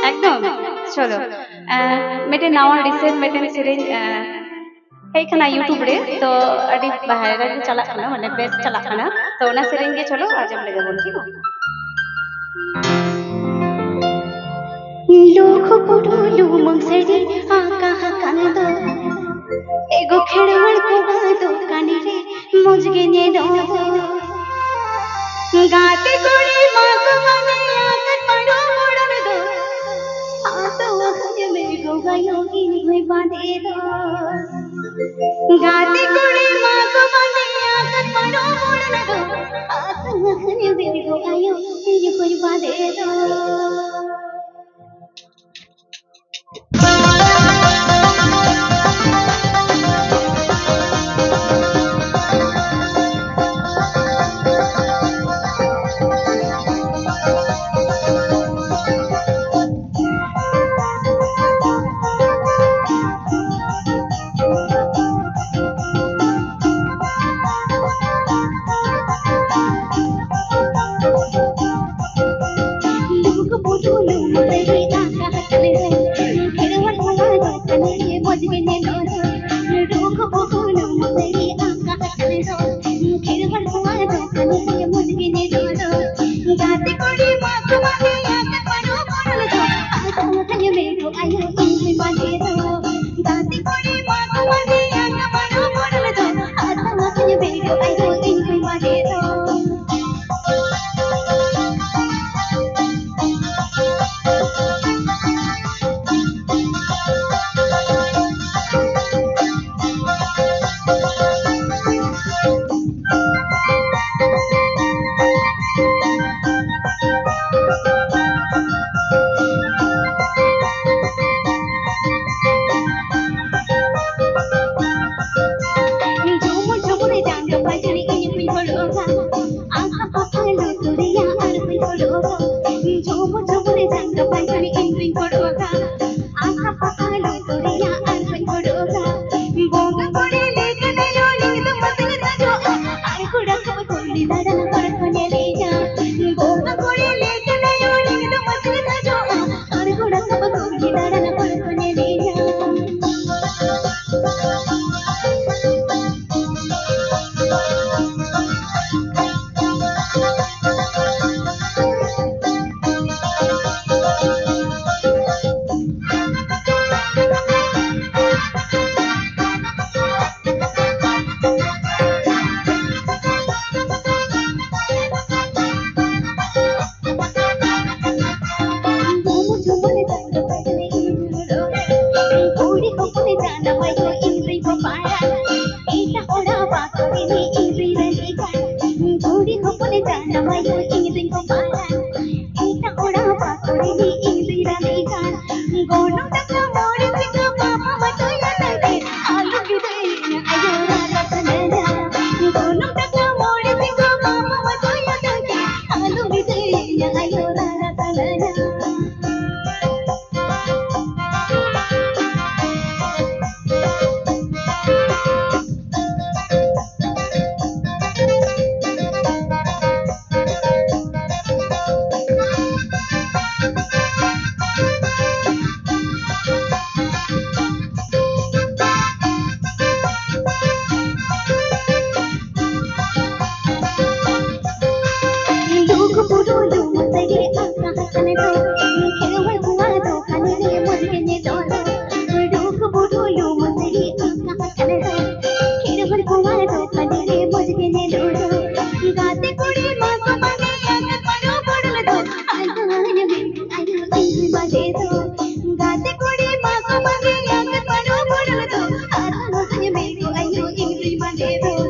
एकदम चलो मेटे नवा रिसेंट मेटे सेरेंज हे खाना यूट्यूब रे तो अड़ी वायरल चला खाना माने बेस्ट चला खाना तो ना सेरेंज के चलो आजम लगे बोल ठीक लोख पुडुलु मंगसरी आका हकांदो एगो खेड़वल को दो कानी रे मुझगे ने दो गाते कोड़ी माको माने आकर पड़ो मोड़न दो तो वखत में गोगायो की हुई बांधे दो गाते कोड़ी माको माने आकर पड़ो मोड़न दो तो वखत में गोगायो की हुई बांधे दो Gaate